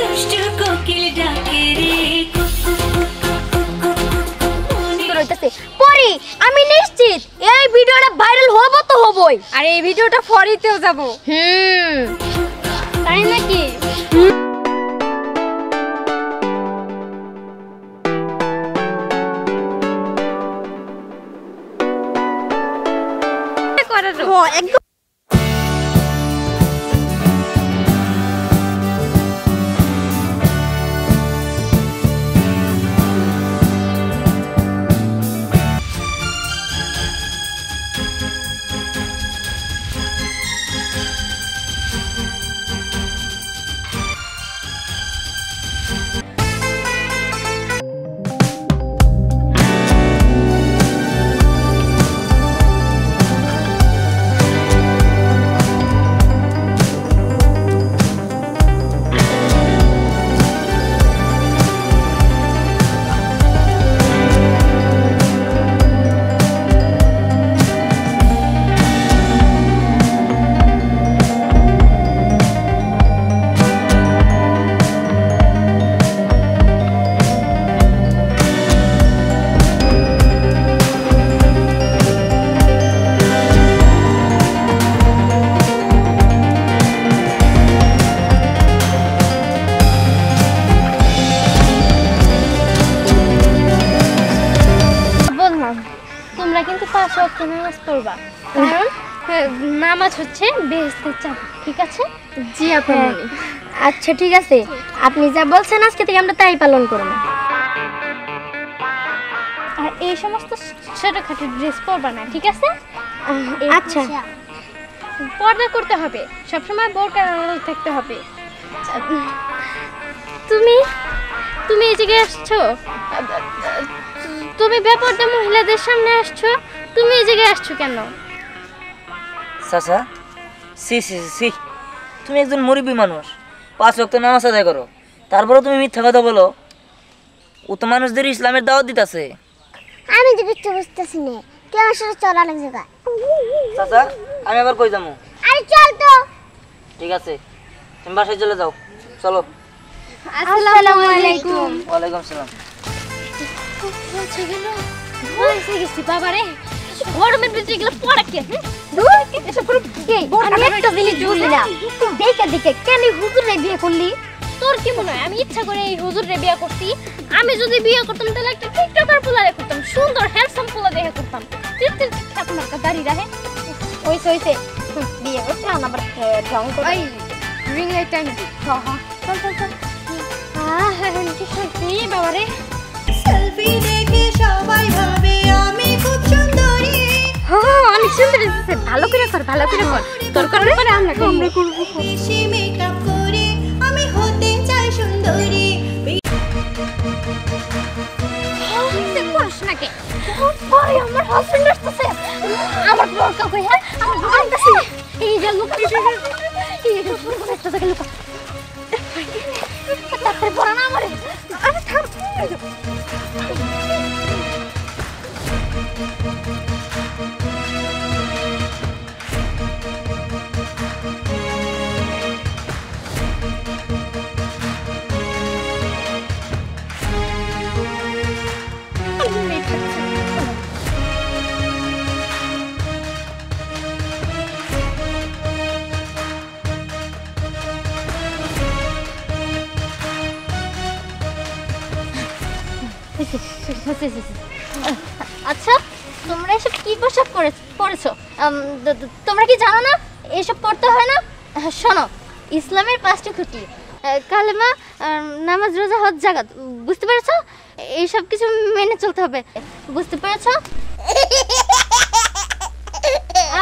দুষ্টু কোকিল ডাকে রে পরি আমি নিশ্চিত এই ভিডিওটা ভাইরাল হবো তো হবই আর এই ভিডিওটা ফরিতেও যাব তাই নাকি একদম তোমরা কিন্তু 5 ওয়াক্ত নামাজ পড়বা কারণ নামাজ হচ্ছে বেহেশতের চাবি ঠিক আছে জি আপু আচ্ছা ঠিক আছে আপনি যা বলছেন আজকে থেকে আমরা তাই পালন করব আর এই সমস্ত ছোটখাটো ড্রেস পরবা না ঠিক আছে আচ্ছা পর্দা করতে হবে সব সময় বোরকা থাকতে হবে তুমি এই জায়গায় আসছো তুমি বেপরদা মহিলাদের সামনে আসছো তুমি এই জায়গায় আসছো কেন চাচা সি সি সি তুমি একজন মুরব্বী মানুষ 5 ওয়াক্ত নামাজ আদায় করো তারপরে তুমি মিথ্যা কথা বলো ও তো মানুষদের ইসলামের দাওয়াত দিতেছে আমি তো কিছু বুঝতেছি না কেউ আসলে চলা লাগছে গা চাচা আমি আবার কই যাবো আরে চল তো ঠিক আছে তুমি বাসায় চলে যাও চলো আসসালামু আলাইকুম ওয়ালাইকুম আসসালাম পৌঁছে গেল পৌঁছে গেছি বাবা রে গরমের ভিতরে গেল পড়া কে দূর এসব করে কে আমি একটা জিনিস বুঝলি না তুই দেখে কেন হুজুরে বিয়ে করলি তোর কি মনে হয় আমি ইচ্ছা করে এই হুজুরে বিয়ে করছি আমি যদি বিয়ে করতাম তাহলে একটা টিকটকার পোলারে করতাম সুন্দর হ্যান্ডসাম পোলা দেখে করতাম তুই খাত মার্কা দাড়ি রাখে ওইসে বিয়ে করতে আবার ঢং করে ওই রিং লাইট টাইম দি চল কি সত্যি বাবা রে সেলফি দেখে সবাই ভাবে আমি খুব সুন্দরী অনেক সুন্দর ভালো করে কর তোর করার পরে আমরা করব বেশি মেকআপ করে আমি হতে চাই সুন্দরী পড়াশোনাকে পরে আমার হাজবেন্ড আসতেছে আমার বোরকা কই হ্যাঁ আমার আনতেছি এই যে লুকা এই যে পুরো একটা জায়গা লুকা তারপরে পড়া না আমারে আরে থাম আচ্ছা তোমরা এসব কি পোশাক পরেছো তোমরা কি জানো না এসব পড়তে হয় না শোনো ইসলামের 5টি খুঁটি কালেমা নামাজ রোজা হজ যাকাত বুঝতে পেরেছো এইসব কিছু মেনে চলতে হবে বুঝতে পেরেছো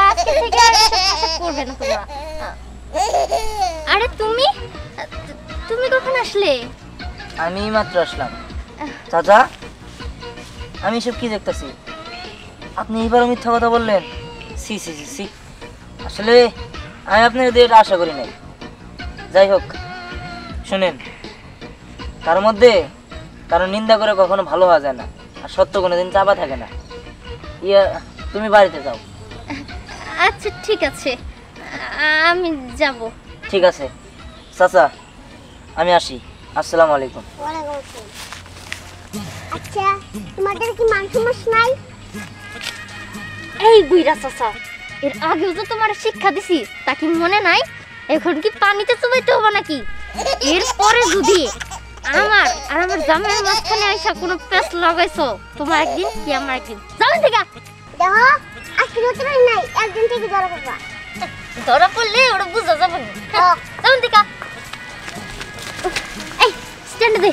আজকে থেকে আর এসব পোশাক পরবে না তোমরা আরে তুমি কখন আসলে আমি মাত্র আসলাম চাচা আমি সব কি দেখতেছি আপনি এইবারও মিথ্যা কথা বললেন সি সি সি সি আসলে আমি আপনার এটা আশা করি নাই যাই হোক শুনেন তার মধ্যে কারণ নিন্দা করে কখনো ভালো হওয়া যায় না আর সত্য কোনোদিন চাপা থাকে না ইয়া তুমি বাড়িতে যাও আচ্ছা ঠিক আছে আমি যাব ঠিক আছে চাচা আমি আসি, আসসালামু আলাইকুম। ওয়ালাইকুম আসসালাম। আচ্ছা তোমাদের কি মান সম্মান নাই? এই বুইরা চাচা, এর আগেও তো তোমার শিক্ষা দিছি, তা কি মনে নাই? এখন কি পানিতে চুবাইতে হবে নাকি? এরপরে যদি আমার আর আমার জামাইয়ের মাঝখানে আইসা কোনো পেঁচ লাগাইছো, তোমার একদিন কি আমার একদিন। যাবেন থেকে দেখো, আজকে নতুন নাই, একদিন থেকে ধরা পড়বা। ধরা পড়লে ওরা বুঝা যাবে না। যাবেন থেকে। এই স্ট্যান্ড দে,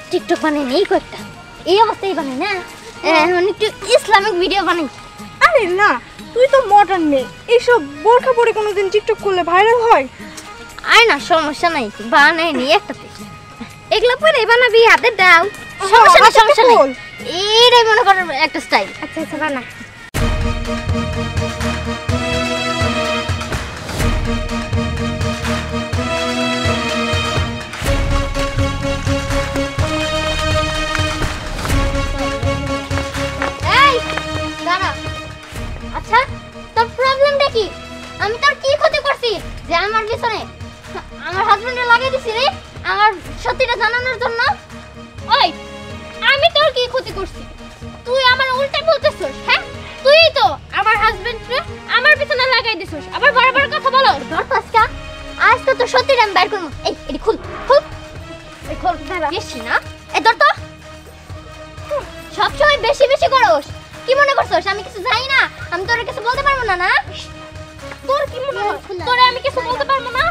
টিকটক বানাই নেই কয়েকটা, এই অবস্থায় বানাই না, এখন একটু ইসলামিক ভিডিও বানাই। আরে না, তুই তো মডার্ন মেয়ে, এইসব বোরখা পরে কোনোদিন টিকটক করলে ভাইরাল হয়? আয় না, সমস্যা নাই, বানাই নি একটাতে। এগুলো পরে বানাবি, হাতে দাও, সমস্যা নাই, সমস্যা নাই। এইটাই মনে কর একটা স্টাইল। আচ্ছা আচ্ছা বানা। এই দাঁড়া। আচ্ছা তোর প্রবলেমটা কি? আমি তোর কি ক্ষতি করছি যে আমার পিছনে আমার হাজবেন্ডে লাগিয়ে দিছি রে, আমার সত্যিটা জানানোর জন্য? ওই আমি তোর কি ক্ষতি করছি? তুই আমার উল্টা বলতেছস। হ্যাঁ তুই তো আমার হাজবেন্ডকে আমার পিছনে লাগাই দিছস, আবার বারবার কথা বলো। ধর পাঁচটা, আজকে তো সত্যিটা আমি বের করব। এই এডি খুল খুল, এই খোল দাঁড়া। বেশি না, এই ধর তো, সব সময় বেশি বেশি করস। কি মনে করছস আমি কিছু জানি না? আমি তোরে কিছু বলতে পারবো না? না তোর কি মনে হয় তোরে আমি কিছু বলতে পারবো না?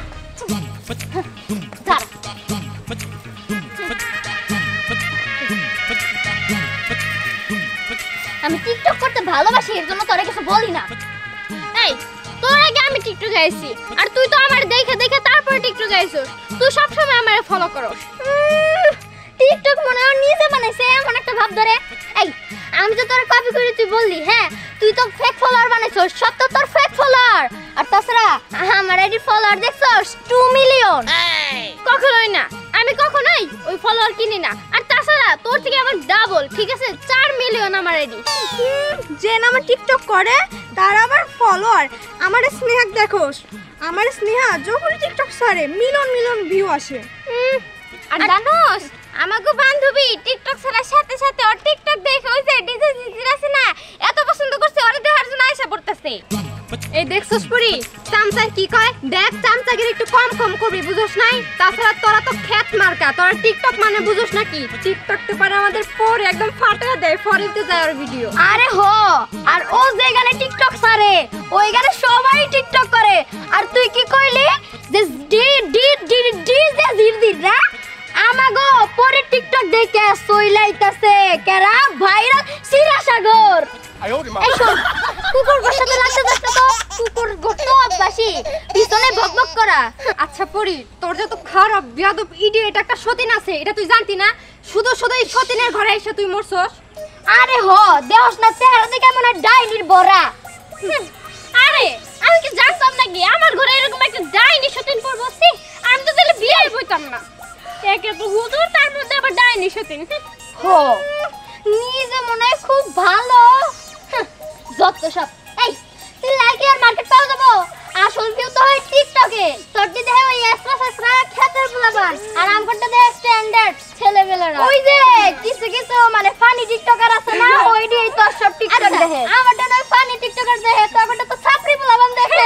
দাঁড়া। আমি টিকটক করতে ভালোবাসি, এর জন্য তোরে কিছু বলি না। এই তোর আগে আমি টিকটক গাইছি, আর তুই তো আমার দেখে দেখে তারপরে টিকটক গাইছস। তুই সব সময় আমারে ফলো করস। টিকটক মনে হয় নিজে বানাইছে এমন একটা ভাব ধরে। এই আমি তো তোর কপি করে তুই বললি, হ্যাঁ তুই তো ফেক ফলোয়ার বানাইছস, সব তো তোর ফেক ফলোয়ার। আর তাছাড়া আমার আইডি ফলোয়ার দেখছস 2 মিলিয়ন। কখনোই না, আমি কখনোই ওই ফলোয়ার কিনি না। আর তাছাড়া তোর থেকে আমার ডাবল, ঠিক আছে 4 মিলিয়ন আমার আইডি। যে নামে টিকটক করে তার আবার ফলোয়ার। আমার স্নেহা দেখোস, আমার স্নেহা যখন টিকটক ছাড়ে মিলিয়ন মিলিয়ন ভিউ আসে। আর জানোস আমাগো বান্ধবী টিকটক ছাড়ার সাথে সাথে ওর টিকটক দেখে ওই যে ডিজে জিজির আছে না, এত পছন্দ করছে, ওরে দেখার জন্য আশা পড়তেছে। এই দেখছস পুরি চামচা কি কয়? দেখ চামচাগিরি একটু কম কম করবি, বুঝছস নাই? তাছাড়া তোরা তো খেত মার্কা, তোরা টিকটক মানে বুঝছস নাকি? টিকটক তো পারে আমাদের পরে একদম ফাটা দেয়, ফরিতে যায় ওর ভিডিও। আরে হো, আর ও যে গানে টিকটক ছাড়ে ওই গানে সবাই টিকটক করে। আর তুই কি কইলি যে ডি ডি ডি ডি যে জিরদির না আমাগো পরে টিকটক দেখে সইলাইতাছে কেরা ভাইরাল সিরা সাগর। এই শোন, কুকুর গোর সাথে লাগতে যাচ্ছে তো, কুকুর গোর তো অভ্যাসী পিছনে ভকভক করা। আচ্ছা পরি, তোর যত খারাপ বিয়াদব ইডিয়েট একটা সতীন আছে, এটা তুই জানতি না? শুধু শুধু এই সতীনের ঘরে এসে তুই মরছস। আরে হ, দেহস না চেহারা দেখে মনে হয় ডাইনির বড়া। আরে আমি কি জানতাম নাকি আমার ঘরে এরকম একটা ডাইনি সতীন পড়বছি? আমি তো তাহলে বিয়েই বইতাম না। একে তো হুজুর, তার মধ্যে আবার ডাইনি সতীন। হো, নিজে মনে হয় খুব ভালো, যত সব। এই তুই লাইক আর মার্কেট পাওয়া যাবো, আসল ভিউ তো হয় টিকটকে। তোর দি দেখে ওই এক্সট্রা এক্সট্রা খেতের পোলাপান, আর আমগোটা দেখে স্ট্যান্ডার্ড ছেলেবেলারা। ওই যে কিছু কিছু মানে ফানি টিকটকার আছে না, ওইডি তো সব টিকটক দেখে। আমারটা তো ফানি টিকটকার দেখে, তো আমারটা তো ছাপরি পোলাপান দেখে।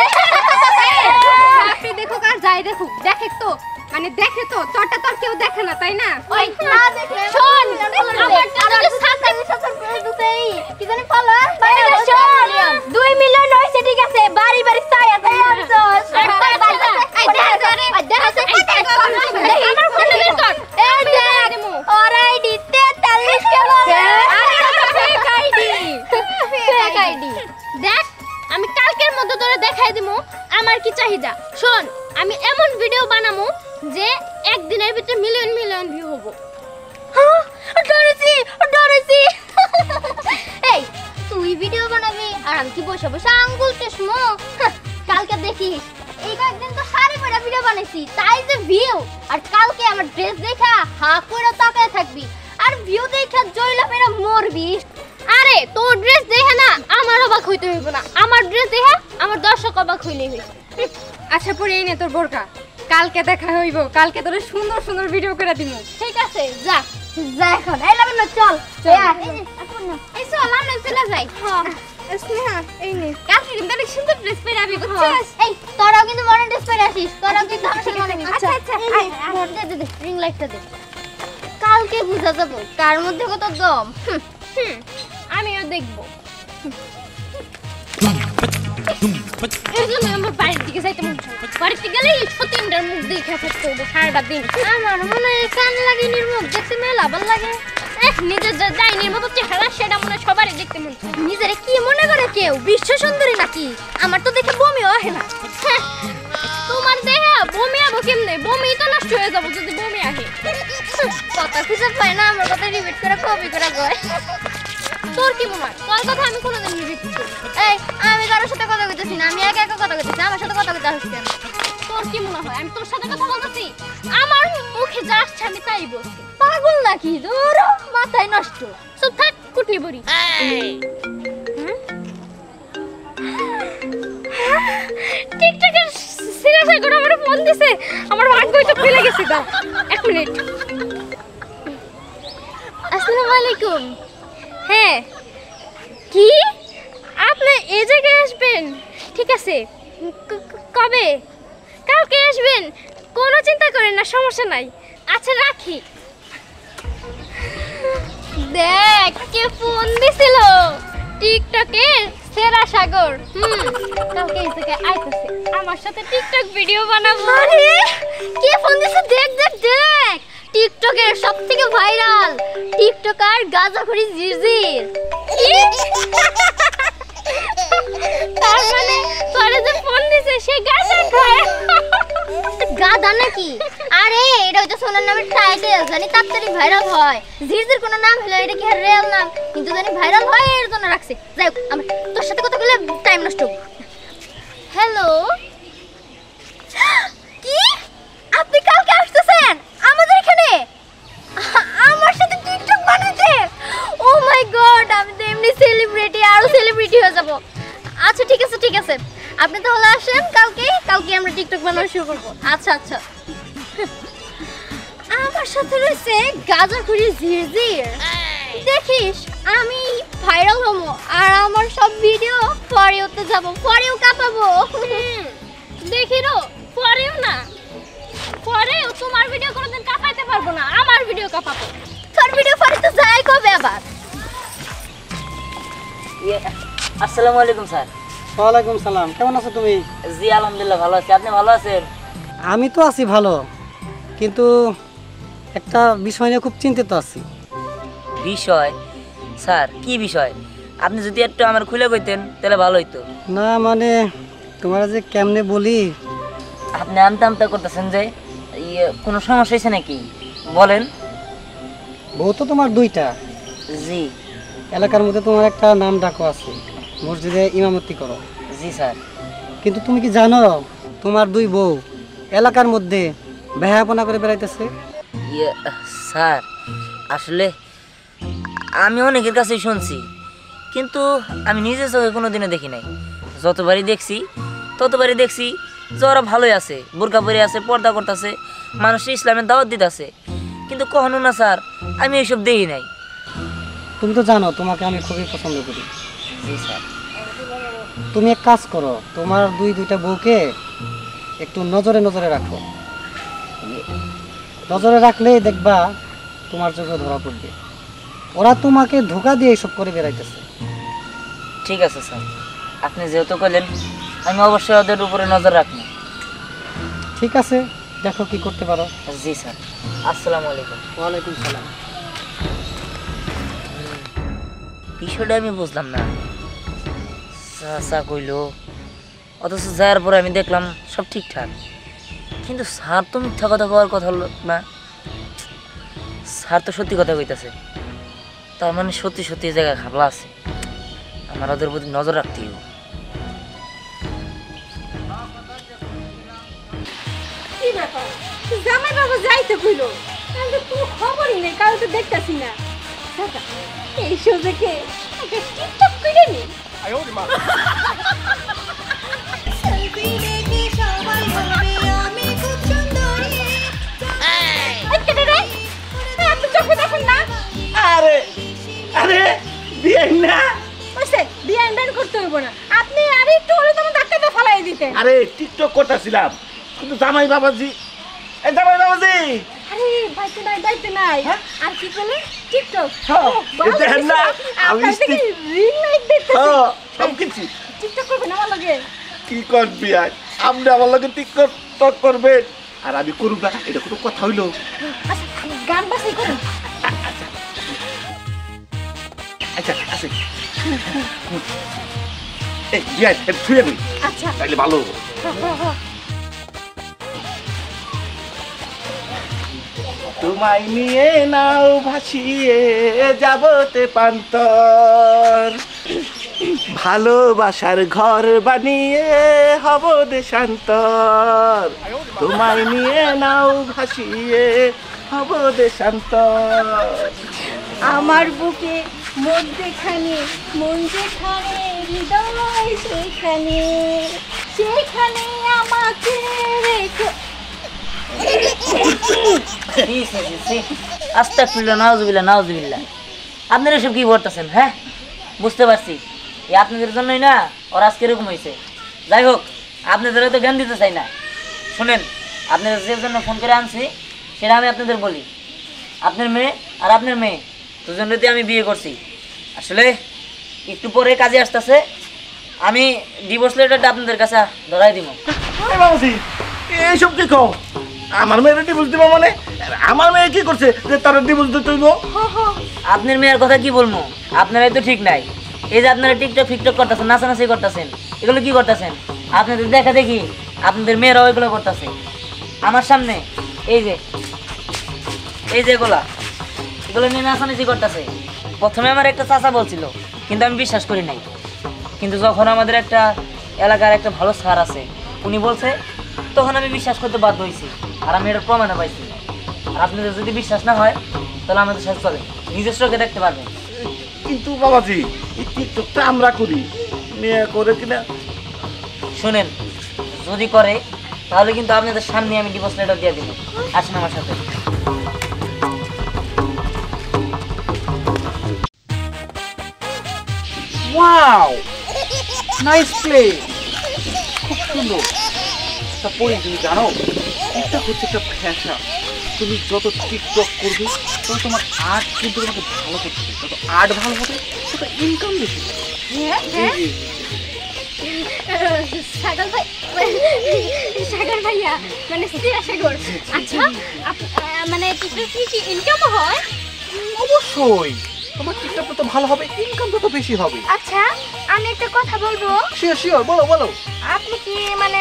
আপনি দেখুক আর যাই দেখুক, দেখে তো মানে দেখে তো, তোরটা তোর কেউ দেখে না, তাই না? ওই না দেখে শোন, আমারটা তো ছাপরি ছাপরি দুতেই কি জানি ফলোয়ার বাইরে শোন 2 মিলিয়ন হইছে, ঠিক আছে বাড়ি বাড়ি চাই আছে আনছস। একবার বাড়ি এই দেখা আছে আমার ফোন বের কর। এই দেখ ওর আইডি 43 কে বলে। আরে ফেক আইডি, ফেক আইডি। দেখ আমি কালকের মধ্যে তোরে দেখাই দিমু আমার কি চাহিদা। শোন, আমি এমন ভিডিও বানামু যে একদিনের ভিতরে মিলিয়ন মিলিয়ন ভিউ হবো। হ্যাঁ ডরেছি ডরেছি। এই তুই ভিডিও বানাবি আর আমি কি বসে বসে আঙ্গুল চুষমু? কালকে দেখিস, এই কয়েকদিন তো শাড়ি পরে ভিডিও বানাইছি, তাই যে ভিউ। আর কালকে আমার ড্রেস দেখা হা করে তাকায় থাকবি, আর ভিউ দেখা জয়লা মেরা মরবি। আরে তোর ড্রেস দেখে না আমার অবাক হইতে হইব না, আমার ড্রেস দেখে আমার দর্শক অবাক হইলেই হইছে। আচ্ছা পরে এই নে তোর বোরকা। কালকে দেখা হইব, কালকে তোরে সুন্দর সুন্দর ভিডিও করে দিব। ঠিক আছে যা যা এখন এই লাগেন না চল এই চল আমরা চলে যাই। স্নেহা এই নে কালকে কিন্তু অনেক সুন্দর ড্রেস পরে আমি বুঝছিস? এই তোরাও কিন্তু মনে ড্রেস পরে আসিস তোরাও কিন্তু আমার সাথে মনে আচ্ছা আচ্ছা দে দে রিং লাইটটা দে কালকে বুঝা যাবো কার মধ্যে কত দম আমিও দেখবো। এই জন্য আমার বাড়ির দিকে যাইতে মন চায় না। বাড়িতে গেলে সতীন্দ্রের মুখ দেখে থাকতে হবে সারাটা দিন। আমার মনে হয় কান লাগে নির্মুখ দেখতে মেলা ভালো লাগে নিজের যা ডাইনির মতো চেহারা সেটা মনে হয় সবারই দেখতে মন চায়। নিজেরে কি মনে করে কেউ বিশ্ব সুন্দরী নাকি আমার তো দেখে বমিও আসে না হ্যাঁ, তোমার দেহে বমি আবো কেমনে? বমি তো নষ্ট হয়ে যাবো যদি বমি আহে। কথা খুঁজে পাই না আমার কথা রিপিট করে কপি করে কয় তোর কি মনে হয় তোর কথা আমি কোনোদিন রিপিট করি? এই আমি কারোর সাথে কথা কইতেছি না আমি একা একা কথা কইতেছি আমার সাথে কথা কইতে আসছি কেন তোর কি মনে হয় আমি তোর সাথে কথা বলতেছি? আমার মুখে যা আসছে আমি তাই বলছি। পাগল নাকি দূর মাথায় নষ্ট চুপ থাক কুটনি বড়ি। টিকটকের সিরিয়াস করে আমার ফোন দিছে, আমার ভাগ্যই তো খুলে গেছে। দাও 1 মিনিট। আসসালামু আলাইকুম হ্যাঁ, কি আপনি এই জায়গায় আসবেন? ঠিক আছে, কবে? কালকে আসবেন, কোনো চিন্তা করেন না, সমস্যা নাই। আচ্ছা রাখি। দেখ কে ফোন দিছিল, টিকটকে সেরা সাগর। কালকে এই জায়গায় আইতেছে, আমার সাথে টিকটক ভিডিও বানাবো। আরে কে ফোন দিছে দেখ দেখ দেখ টিকটকের সবথেকে ভাইরাল টিকটকার গাঁজাখড়ি জিরজির তার মানে তোরে যে ফোন দিছে সে গাঁজা খায়। গাধা নাকি আরে এটা হচ্ছে সোনার নামের টাইটেল জানি তাড়াতাড়ি ভাইরাল হয় জিরজির কোনো নাম হলো এটা কি রিয়েল নাম কিন্তু জানি ভাইরাল হয় এর জন্য রাখছে যাই হোক আমরা তোর সাথে কথা বলে টাইম নষ্ট হ্যালো কি আপনি কালকে আসতেছেন আমাদের এখানে আমার সাথে টিকটক বানাতে ও মাই গড আমি তো এমনি সেলিব্রিটি আরো সেলিব্রিটি হয়ে যাব আচ্ছা ঠিক আছে আপনি তাহলে আসেন কালকে আমরা টিকটক বানানো শুরু করব আচ্ছা আচ্ছা আমার সাথে রয়েছে গাঁজাখড়ি জিরজির দেখিস আমি ভাইরাল হবো আর আমার সব ভিডিও ফরেওতে যাব ফরেও কাঁপাবো দেখি রো, পরেও না, পরেও তোমার ভিডিও কোনোদিন কাঁপাইতে পারবো না, আমার ভিডিও কাঁপাবো। তোর ভিডিও ফরে তো যাই কবে আবার আসসালামু আলাইকুম স্যার। ওয়ালাইকুম সালাম কেমন আছো তুমি? জি আলহামদুলিল্লাহ ভালো আছি, আপনি ভালো আছেন? আমি তো আছি ভালো কিন্তু একটা বিষয় নিয়ে খুব চিন্তিত আছি। বিষয়? স্যার কি বিষয়? আপনি যদি একটু আমার খুলে কইতেন তাহলে ভালো হইতো। না মানে তোমার যে কেমনে বলি আপনি আমতা আমতা করতেছেন যে, কোনো সমস্যা হয়েছে নাকি বলেন। বউ তো তোমার দুইটা, জি এলাকার মধ্যে তোমার একটা নাম ডাকও আছে, মসজিদে ইমামতি করো। জি স্যার। কিন্তু তুমি কি জানো তোমার দুই বউ এলাকার মধ্যে বেহায়াপনা করে বেড়াইতেছে? স্যার আসলে আমি অনেকের কাছেই শুনছি, কিন্তু আমি নিজে চোখে কোনো দিনও দেখি নাই। যতবারই দেখছি ততবারই দেখছি যে ওরা ভালোই আছে, বোরকা পরে আছে, পর্দা করতেছে, মানুষ ইসলামের দাওয়াত দিতেছে, কিন্তু কখনো না স্যার আমি এইসব দেখি নাই। তুমি তো জানো তোমাকে আমি খুবই পছন্দ করি। জি স্যার। তুমি এক কাজ করো, তোমার দুইটা বউকে একটু নজরে নজরে রাখো, নজরে রাখলেই দেখবা তোমার চোখে ধরা পড়বে ওরা তোমাকে ধোকা দিয়ে এইসব করে বেড়াইতেছে। ঠিক আছে স্যার, আপনি যেহেতু কইলেন আমি অবশ্যই ওদের উপরে নজর রাখবো। ঠিক আছে, দেখো কি করতে পারো। জি স্যার। আসসালামু আলাইকুম। ওয়ালাইকুম সালাম। বিষয়টা আমি বুঝলাম না, চাচা কইলো, অথচ যাওয়ার পরে আমি দেখলাম সব ঠিকঠাক, কিন্তু স্যার তো মিথ্যা কথা কওয়ার কথা হলো না। স্যার তো সত্যি কথা কইতাছে, তার মানে সত্যি সত্যি এই জায়গায় খাবলা আছে, আমার ওদের প্রতি নজর রাখতেই হবে। কি ব্যাপার জামাই বাবা যাইতে কইলো তাহলে তো খবরই নেই, কাল তো দেখতাছি না। এই সুযোগে টিকটক করে নি। সেলফি দেখে সবাই ভাবে আমি খুব সুন্দর। বিয়াই না বুঝছে বিয়ান ব্যান করতে হইব না আপনি আর একটু হলে তোমার ধাক্কাতে ফলাই দিতেন আরে টিকটক করতেছিলাম কিন্তু জামাই বাবাজি এই জামাই বাবাজি আরে বাইতে নাই হ্যাঁ? আর কি করলে টিকটক হ্যাঁ, ও, ভালো দেখেন না, লাগছে। আমি আপনার থেকে stick- রিং লাইট দেখতেছি হ্যাঁ সব কিছু টিকটক করবেন আমার লগে কি করবি আজ আপনি আমার লগে টিকটক করবেন আর আমি করব না এটা কোনো কথা হইলো আচ্ছা, গান বাসাই করুন আচ্ছা আছে এই বিয়াই ছুঁয়ে দিই আচ্ছা তাইলে ভালো তোমায় নিয়ে নাও ভাসিয়ে যাবতে পান্তর ভালোবাসার ঘর বানিয়ে হব দেশান্তর তোমায় নিয়ে নাও ভাসিয়ে হব দেশান্তর আমার বুকে মধ্যেখানে মন যেখানে হৃদয় সেখানে সেখানে আমাকে রেখে আস্তাগফিরুল্লাহ নাউজুবিল্লাহ নাউজুবিল্লাহ আপনারা এসব কি বলতেছেন হ্যাঁ বুঝতে পারছি এই আপনাদের জন্যই না ওর আজকে এরকম হয়েছে যাই হোক আপনাদের তো জ্ঞান দিতে চাই না শুনেন আপনাদের যে জন্য ফোন করে আনছি সেটা আমি আপনাদের বলি আপনার মেয়ে আর আপনার মেয়ে দুজনেতে আমি বিয়ে করছি আসলে একটু পরে কাজে আসতেছে আমি ডিভোর্স লেটারটা আপনাদের কাছে ধরাই দিব এই বাবাজি এইসব কি কও আমার মেয়ের ডিভোর্স দিব মানে আমার মেয়ে কি করছে যে তার ডিভোর্স দিতে হইব আপনার মেয়ের কথা কি বলবো আপনারাই তো ঠিক নাই এই যে আপনারা টিকটক ফিকটক করতেছেন নাচানাচি করতেছেন এগুলো কি করতেছেন আপনাদের দেখা দেখি আপনাদের মেয়েরাও এগুলো করতেছে আমার সামনে এই যে এগুলো নিয়ে নাচানাচি করতেছে প্রথমে আমার একটা চাচা বলছিল কিন্তু আমি বিশ্বাস করি নাই কিন্তু যখন আমাদের একটা এলাকার একটা ভালো স্যার আছে উনি বলছে তখন আমি বিশ্বাস করতে বাধ্য হয়েছি আর আমি এটা প্রমাণও পাইছি আর আপনাদের যদি বিশ্বাস না হয় তাহলে আমাদের সাথে চলে নিজের চোখে দেখতে পারবেন কিন্তু বাবাজি এই টিকটকটা আমরা করি মেয়ে করে কিনা শুনেন যদি করে তাহলে কিন্তু আপনাদের সামনে আমি ডিভোর্স লেটার দিয়ে দিব আসেন আমার সাথে ওয়াও নাইস প্লে খুব সুন্দর তা পরি তুমি জানো টিকটক হচ্ছে একটা ফ্যাশন তুমি যত টিকটক করবে তত তোমার আর্ট কিন্তু তোমাকে ভালো করতে হবে যত আর্ট ভালো হবে তত ইনকাম বেশি হবে সাগর ভাইয়া মানে সাগর আচ্ছা মানে টিকটক কি ইনকাম হয় অবশ্যই তোমার টিকটকটা তো ভালো হবে ইনকাম তত বেশি হবে আচ্ছা আমি একটা কথা বলবো শিওর শিওর বলো বলো আপনি কি মানে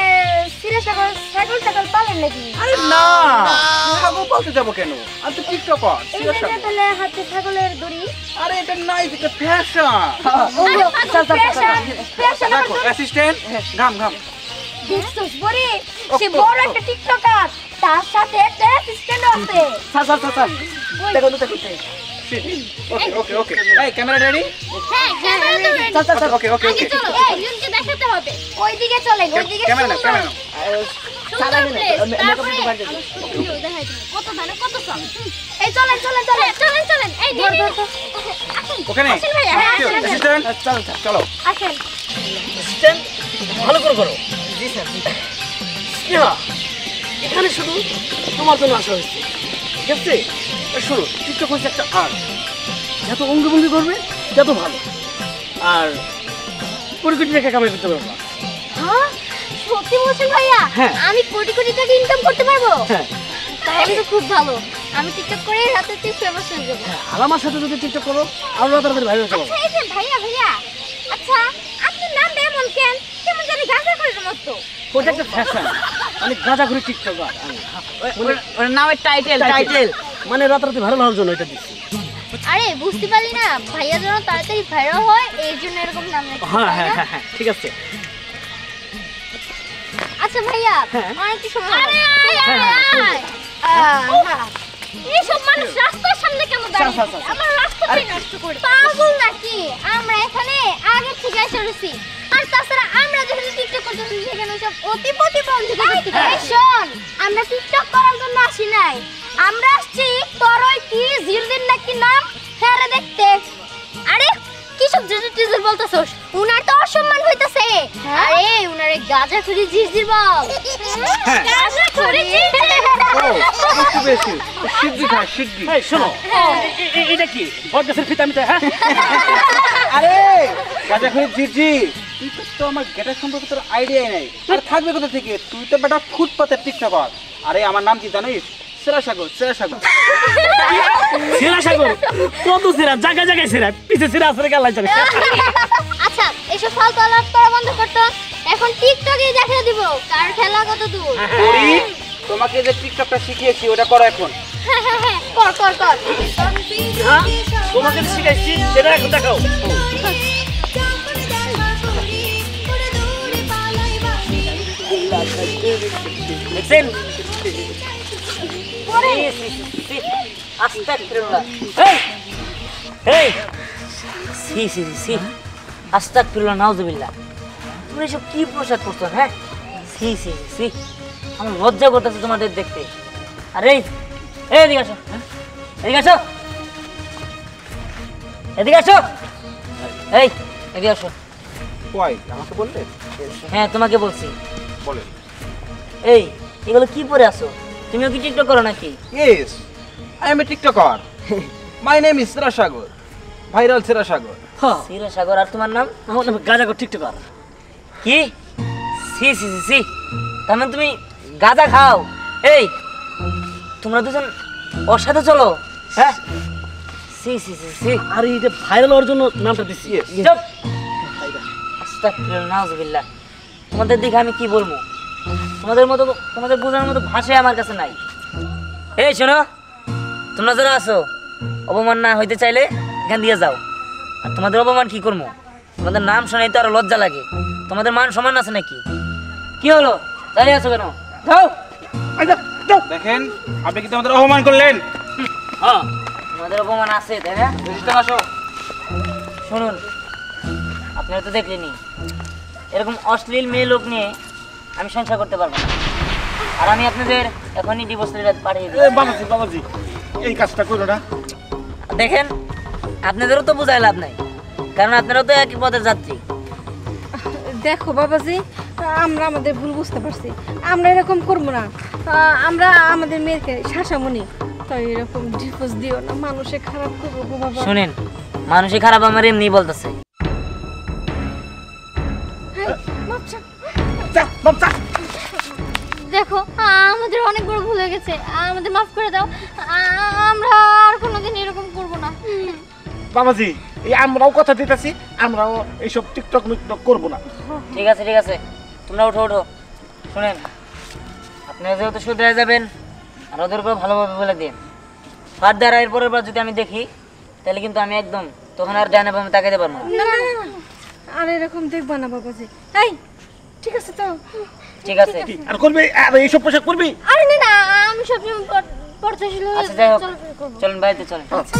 ছাগল ছাগল পালেন নাকি আরে না ছাগল পালতে যাবো কেন আমি তো টিকটকার এই শিওর যে তাহলে হাতে ছাগলের দড়ি আরে এটা নাইস এটা ফ্যাশন ফ্যাশন দেখো অ্যাসিস্ট্যান্ট ঘাম ঘাম দেখছস বড়ি সে বড় একটা টিকটকার তার সাথে একটা অ্যাসিস্ট্যান্ট আছে দেখো ওকে ওকে ওকে এই ক্যামেরা রেডি হ্যাঁ ক্যামেরা তো ready। ওকে ওকে আগে ওকে চলো এই জনকে দেখাতে হবে ওইদিকে চলেন ওইদিকে ক্যামেরা না ক্যামেরা না সুন্দর place তারপরে সুন্দর দেখাই দিই কত দানে কত সব এই চলেন এই দিন ওখানে আসেন ভাইয়া হ্যাঁ আসেন অ্যাসিস্ট্যান্ট চলো আসেন ভালো করে করো জি স্যার স্নেহা এখানে শুধু তোমার জন্য আসা হয়েছে ঠিক আছে শোনো টিকটক হচ্ছে একটা আর্ট যত অঙ্গভঙ্গি করবে তত ভালো আর কোটি কোটি টাকা কামাই করতে পারবা হ্যাঁ সত্যি বলছেন ভাইয়া হ্যাঁ। আমি কোটি কোটি টাকা ইনকাম করতে পারবো হ্যাঁ তাহলে তো খুব ভালো আমি টিকটক করে রাতে তুই ফেমাস হয়ে যাবো আর আমার সাথে যদি টিকটক করো আরো তাড়াতাড়ি ভাইরাল হতে পারবো আচ্ছা এই যে ভাইয়া আচ্ছা আপনার নামটা এমন কেমন জানি গাঁজা করে মতো ওটা একটা ফ্যাশন মানে গাঁজা ঘুরে টিকটকার ওর নামের টাইটেল মানে রাতারাতি ভাইরাল হওয়ার জন্য এটা দিচ্ছি আরে বুঝতে পারলি না ভাইয়া যেন তাড়াতাড়ি ভাইরাল হয় এই জন্য এরকম নাম রাখছি হ্যাঁ তাই হ্যাঁ না? হ্যাঁ হ্যাঁ ঠিক আছে আচ্ছা ভাইয়া হ্যাঁ। অনেক কিছু আরে হ্যাঁ, এইসব মানুষ রাস্তার সামনে কেন দাঁড়িয়ে আছে? আমার রাস্তাটাই নষ্ট করে পাগল নাকি আমরা এখানে আগে থেকে এসে রয়েছি আর তাছাড়া আমরা যেখানে টিকটক করতেছি সেখানে সব অতি প্রতিবন্ধী শোন আমরা টিকটক করার জন্য আসি নাই আমরা আসছি তোর ওই কি জিলদিন নাকি নাম হ্যাঁ দেখতে আরে কিছু গাঁজাখুরি ঝিরঝির বল। হ্যাঁ। গাঁজাখুরি ও একটু বেশি সিদ্ধি খায় সিদ্ধি। এই শোনো, এটা কি বট গাছের ফিতা মিতা? হ্যাঁ, আরে গাঁজা খড়ি জিজি, তুই তো আমার গেটের সম্পর্কে তোর আইডিয়াই নেই। আর থাকবে কোথা থেকে? তুই তো বেটা ফুটপাতের টিকটকার। আরে আমার নাম কি জানিস? সেরা সাগর, সেরা সাগর। সেরা সাগর কত সেরা, জায়গায় জায়গায় সেরা, পিছে সেরা আসলে গেলাই চলে। আচ্ছা এসব ফালতু আলাপ করা বন্ধ করতো। এখন টিকটকে দেখিয়ে দিব কার খেলা কত দূর। পরি, তোমাকে যে টিকটকটা শিখিয়েছি ওটা করো এখন। কর কর কর। হ্যাঁ, তোমাকে যে শিখাইছি সেটা এখন দেখাও। দেখছেন? আস্তাগফিরুল্লাহ। এই সি সি সি, আস্তাগফিরুল্লাহ, নাউজুবিল্লাহ। তুমি এসব কি প্রসাদ করছো? হ্যাঁ, সি সি সি, আমার লজ্জা করতেছে তোমাদের দেখতে। আরে এদিকে আসো, এদিকে আসো, এদিকে আসো, এই এদিকে আসো। কই আমাকে বললে? হ্যাঁ, তোমাকে বলছি। বলেন। এই এগুলো কি পরে আসো? তুমিও কি টিকটক করো নাকি? Yes, I am a TikToker. My name is সেরা সাগর, ভাইরাল সেরা সাগর। হ্যাঁ, সিরা সাগর। আর তোমার নাম? আমার নাম গাঁজাখোর টিকটকার। কি? সি সি সি সি, তার মানে তুমি গাঁজা খাও? এই তোমরা দুজন ওর সাথে চলো? হ্যাঁ, সি সি সি সি। আর এটা ভাইরাল হওয়ার জন্য নামটা দিচ্ছি। চুপ। আস্তাগফিরুল্লাহ, নাউজুবিল্লাহ। তোমাদের দিকে আমি কি বলবো? তোমাদের মতো, তোমাদের বোঝানোর মতো ভাষাই আমার কাছে নাই। এই শোনো, তোমরা যারা আছো, অপমান না হইতে চাইলে এখান দিয়ে যাও। আর তোমাদের অপমান কি করবো? তোমাদের নাম শোনাই তো আরো লজ্জা লাগে। তোমাদের মান সমান আছে নাকি? কি হলো, দাঁড়িয়ে আছো কেন? যাও। দেখেন, আপনি কিন্তু আমাদের অপমান করলেন। হ্যাঁ, তোমাদের অপমান আছে, তাই না? রেজিস্টার আসো। শুনুন, আপনারা তো দেখলেনি, এরকম অশ্লীল মেয়ে লোক নিয়ে আমি সংসার করতে পারবো না। আর আমি আপনাদের এখনই ডিভোর্স লেটার পাঠিয়ে দিই। বাবাজি বাবাজি, এই কাজটা করো না। দেখেন, আপনাদেরও তো বোঝায় লাভ নাই, কারণ আপনারাও তো একই পথের যাত্রী। দেখো বাবাজি, আমরা আমাদের ভুল বুঝতে পারছি। আমরা এরকম করবো না। আমরা আমাদের মেয়েকে শাসামনি, তাই এরকম ডিভোর্স দিও না, মানুষে খারাপ করবো গো বাবা। শুনেন, মানুষই খারাপ আমার এমনি বলতেছে। দেখো আমাদের অনেক বড় ভুল হয়ে গেছে, আমাদের মাফ করে দাও। আমরা আর কোনোদিন এরকম করব না। বাবাজি, এই আমরাও কথা দিতেছি, আমরাও এইসব টিকটক মিকটক করবো না। ঠিক আছে ঠিক আছে, তোমরা ওঠো ওঠো। শুনেন, আপনারা যেহেতু শুধরে যাবেন, আর ওদেরকেও ভালোভাবে বলে দিন। ফার্দার এর পরের বার যদি আমি দেখি, তাহলে কিন্তু আমি একদম তখন আর ডানে বামে তাকাইতে পারবো না। না না না, আর এরকম দেখবা না বাবাজি। এই ঠিক আছে তো? ঠিক আছে। আর করবি? আর এইসব পোশাক করবি? আরে না না, আমি সবসময় পড়তে ছিল। আচ্ছা যাই হোক, চলেন বাড়িতে চলেন। আচ্ছা